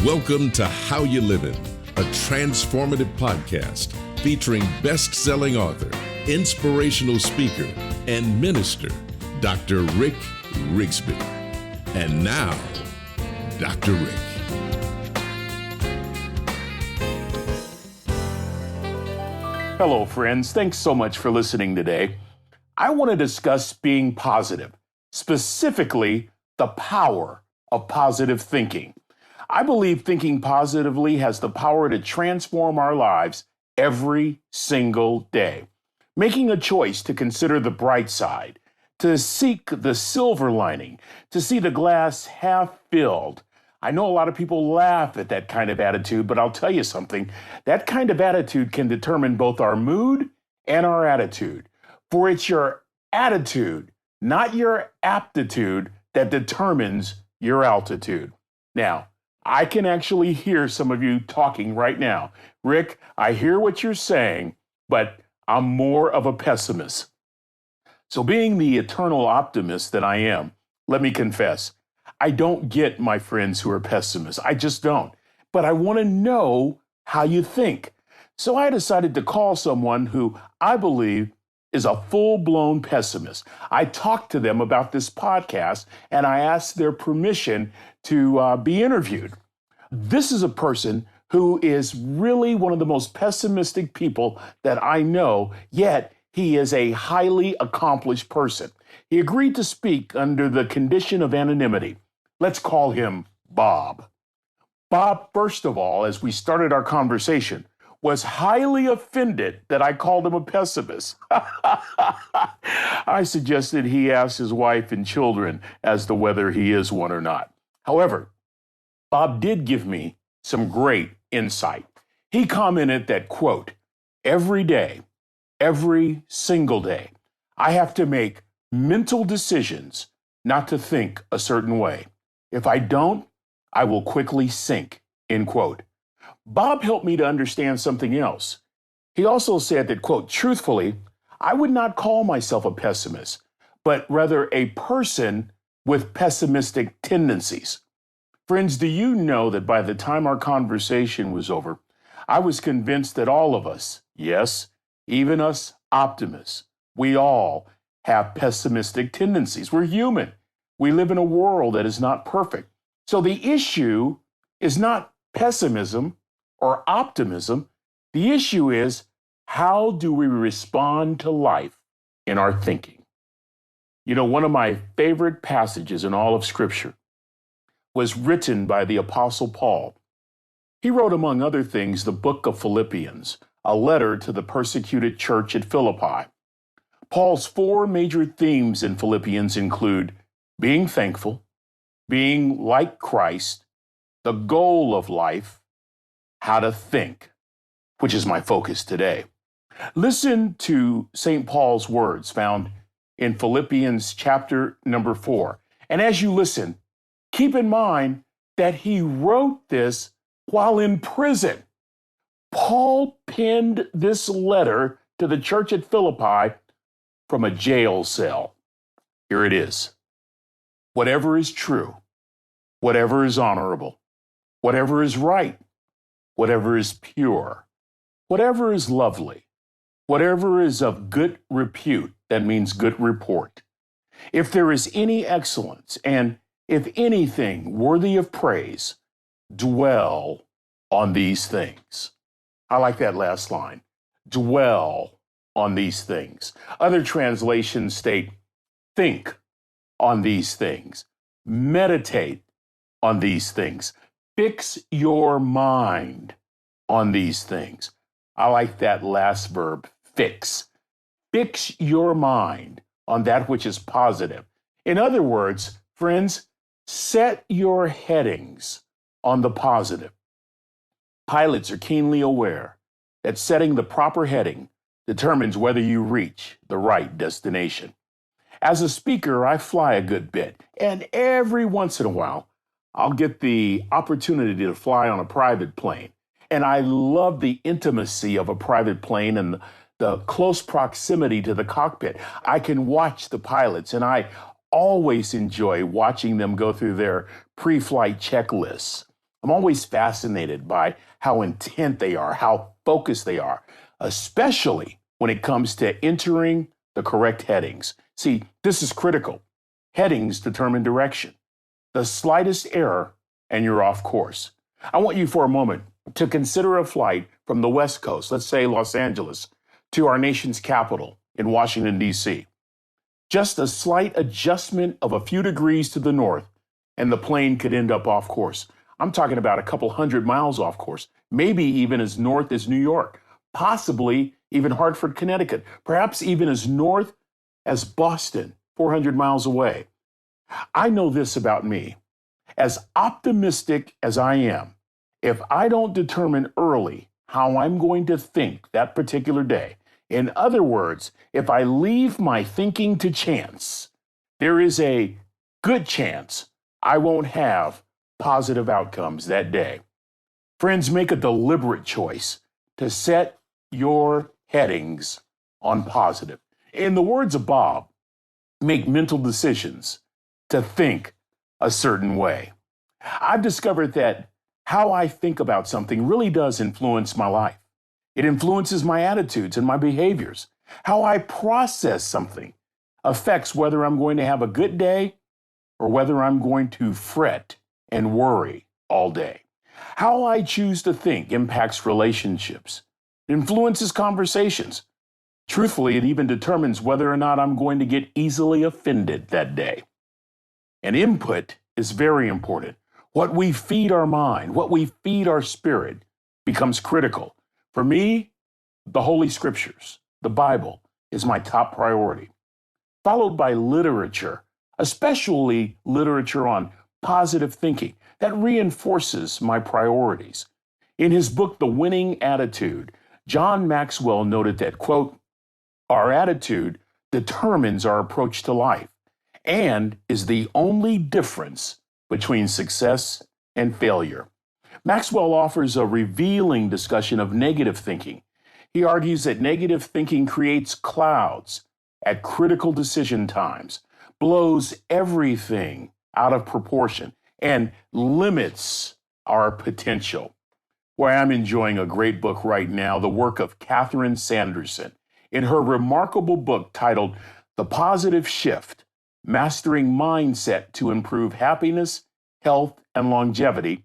Welcome to How You Livin', a transformative podcast featuring best-selling author, inspirational speaker, and minister, Dr. Rick Rigsby. And now, Dr. Rick. Hello, friends. Thanks so much for listening today. I want to discuss being positive, specifically the power of positive thinking. I believe thinking positively has the power to transform our lives every single day. Making a choice to consider the bright side, to seek the silver lining, to see the glass half filled. I know a lot of people laugh at that kind of attitude, but I'll tell you something. That kind of attitude can determine both our mood and our attitude. For it's your attitude, not your aptitude, that determines your altitude. Now, I can actually hear some of you talking right now. Rick, I hear what you're saying, but I'm more of a pessimist. So being the eternal optimist that I am, let me confess, I don't get my friends who are pessimists. I just don't. But I want to know how you think. So I decided to call someone who I believe is a full-blown pessimist. I talked to them about this podcast, and I asked their permission to be interviewed. This is a person who is really one of the most pessimistic people that I know, yet he is a highly accomplished person. He agreed to speak under the condition of anonymity. Let's call him Bob. Bob, first of all, as we started our conversation, was highly offended that I called him a pessimist. I suggested he ask his wife and children as to whether he is one or not. However, Bob did give me some great insight. He commented that, quote, every day, every single day, I have to make mental decisions not to think a certain way. If I don't, I will quickly sink, end quote. Bob helped me to understand something else. He also said that, quote, truthfully, I would not call myself a pessimist, but rather a person with pessimistic tendencies. Friends, do you know that by the time our conversation was over, I was convinced that all of us, yes, even us optimists, we all have pessimistic tendencies. We're human. We live in a world that is not perfect. So the issue is not pessimism or optimism. The issue is, how do we respond to life in our thinking? You know, one of my favorite passages in all of Scripture was written by the Apostle Paul. He wrote, among other things, the book of Philippians, a letter to the persecuted church at Philippi. Paul's four major themes in Philippians include being thankful, being like Christ, the goal of life, how to think, which is my focus today. Listen to St. Paul's words found in Philippians chapter number 4. And as you listen, keep in mind that he wrote this while in prison. Paul penned this letter to the church at Philippi from a jail cell. Here it is. Whatever is true, whatever is honorable, whatever is right, whatever is pure, whatever is lovely, whatever is of good repute, that means good report. If there is any excellence and if anything worthy of praise, dwell on these things. I like that last line. Dwell on these things. Other translations state, think on these things. Meditate on these things. Fix your mind on these things. I like that last verb, fix. Fix your mind on that which is positive. In other words, friends, set your headings on the positive. Pilots are keenly aware that setting the proper heading determines whether you reach the right destination. As a speaker, I fly a good bit, and every once in a while, I'll get the opportunity to fly on a private plane. And I love the intimacy of a private plane and the close proximity to the cockpit. I can watch the pilots, and I always enjoy watching them go through their pre-flight checklists. I'm always fascinated by how intent they are, how focused they are, especially when it comes to entering the correct headings. See, this is critical. Headings determine direction. The slightest error, and you're off course. I want you for a moment to consider a flight from the West Coast, let's say Los Angeles, to our nation's capital in Washington, D.C. Just a slight adjustment of a few degrees to the north, and the plane could end up off course. I'm talking about a couple hundred miles off course, maybe even as north as New York, possibly even Hartford, Connecticut, perhaps even as north as Boston, 400 miles away. I know this about me. As optimistic as I am, if I don't determine early how I'm going to think that particular day, in other words, if I leave my thinking to chance, there is a good chance I won't have positive outcomes that day. Friends, make a deliberate choice to set your headings on positive. In the words of Bob, make mental decisions to think a certain way. I've discovered that how I think about something really does influence my life. It influences my attitudes and my behaviors. How I process something affects whether I'm going to have a good day or whether I'm going to fret and worry all day. How I choose to think impacts relationships, influences conversations. Truthfully, it even determines whether or not I'm going to get easily offended that day. And input is very important. What we feed our mind, what we feed our spirit becomes critical. For me, the Holy Scriptures, the Bible, is my top priority, followed by literature, especially literature on positive thinking that reinforces my priorities. In his book, The Winning Attitude, John Maxwell noted that, quote, our attitude determines our approach to life and is the only difference between success and failure. Maxwell offers a revealing discussion of negative thinking. He argues that negative thinking creates clouds at critical decision times, blows everything out of proportion, and limits our potential. Why I'm enjoying a great book right now, the work of Catherine Sanderson. In her remarkable book titled The Positive Shift, Mastering Mindset to Improve Happiness, Health, and Longevity,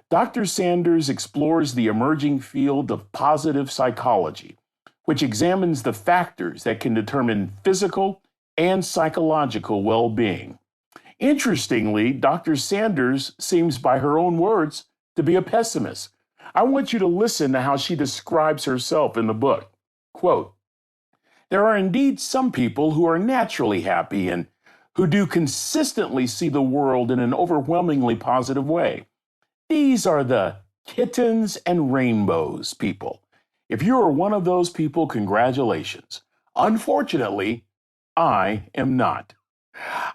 Dr. Sanders explores the emerging field of positive psychology, which examines the factors that can determine physical and psychological well-being. Interestingly, Dr. Sanders seems, by her own words, to be a pessimist. I want you to listen to how she describes herself in the book. Quote, there are indeed some people who are naturally happy and who do consistently see the world in an overwhelmingly positive way. These are the kittens and rainbows people. If you are one of those people, congratulations. Unfortunately, I am not.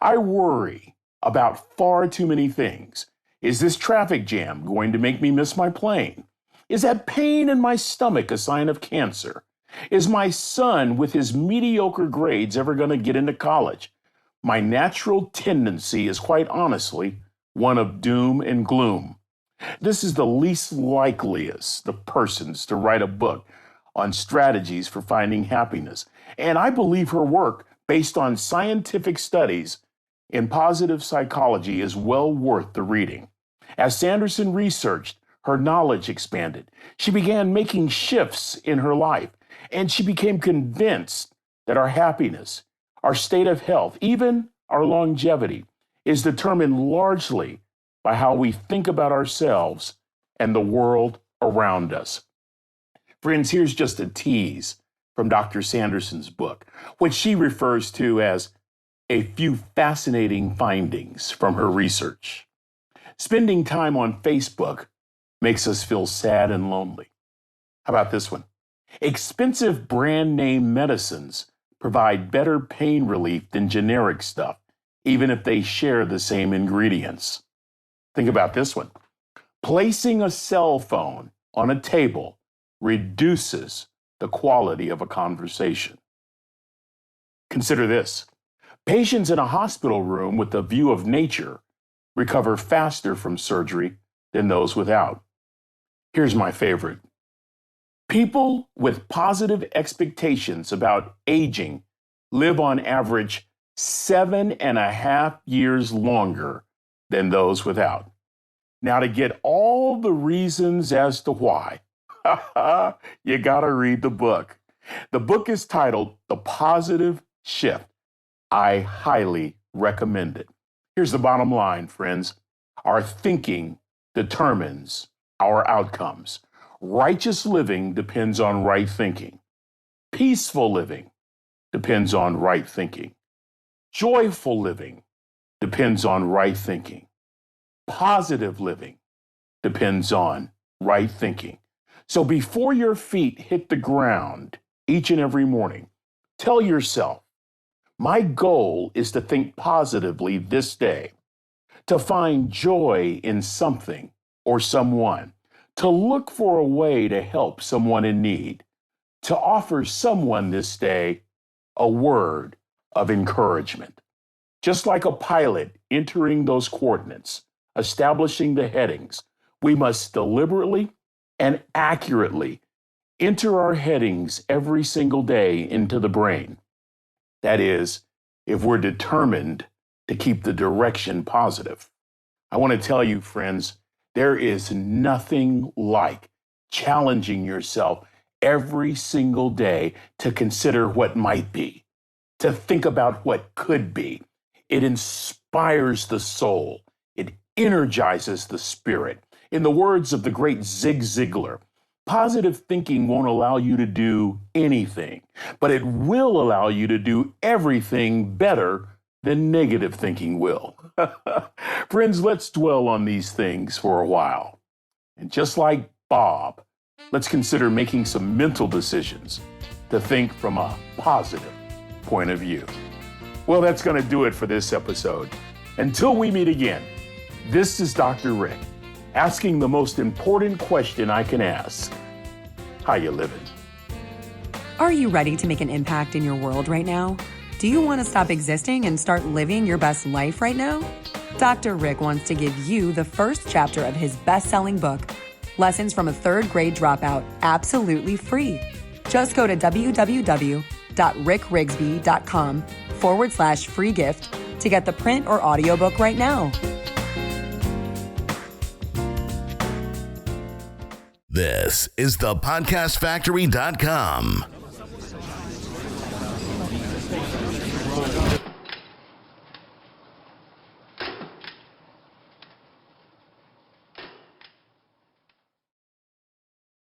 I worry about far too many things. Is this traffic jam going to make me miss my plane? Is that pain in my stomach a sign of cancer? Is my son with his mediocre grades ever going to get into college? My natural tendency is quite honestly one of doom and gloom. This is the least likeliest of persons to write a book on strategies for finding happiness. And I believe her work, based on scientific studies in positive psychology, is well worth the reading. As Sanderson researched, her knowledge expanded. She began making shifts in her life, and she became convinced that our happiness, our state of health, even our longevity, is determined largely by how we think about ourselves and the world around us. Friends, here's just a tease from Dr. Sanderson's book, which she refers to as a few fascinating findings from her research. Spending time on Facebook makes us feel sad and lonely. How about this one? Expensive brand name medicines provide better pain relief than generic stuff, even if they share the same ingredients. Think about this one. Placing a cell phone on a table reduces the quality of a conversation. Consider this. Patients in a hospital room with a view of nature recover faster from surgery than those without. Here's my favorite. People with positive expectations about aging live on average 7.5 years longer than those without. Now, to get all the reasons as to why, you got to read the book. The book is titled The Positive Shift. I highly recommend it. Here's the bottom line, friends. Our thinking determines our outcomes. Righteous living depends on right thinking. Peaceful living depends on right thinking. Joyful living depends on right thinking. Positive living depends on right thinking. So before your feet hit the ground each and every morning, tell yourself, my goal is to think positively this day, to find joy in something or someone, to look for a way to help someone in need, to offer someone this day a word of encouragement. Just like a pilot entering those coordinates, establishing the headings, we must deliberately and accurately enter our headings every single day into the brain. That is, if we're determined to keep the direction positive. I want to tell you, friends, there is nothing like challenging yourself every single day to consider what might be, to think about what could be. It inspires the soul. It energizes the spirit. In the words of the great Zig Ziglar, positive thinking won't allow you to do anything, but it will allow you to do everything better than negative thinking will. Friends, let's dwell on these things for a while. And just like Bob, let's consider making some mental decisions to think from a positive point of view. Well, that's going to do it for this episode. Until we meet again, this is Dr. Rick, asking the most important question I can ask. How you living? Are you ready to make an impact in your world right now? Do you want to stop existing and start living your best life right now? Dr. Rick wants to give you the first chapter of his best-selling book, Lessons from a Third Grade Dropout, absolutely free. Just go to www.rickrigsby.com/free gift to get the print or audiobook right now. This is thepodcastfactory.com.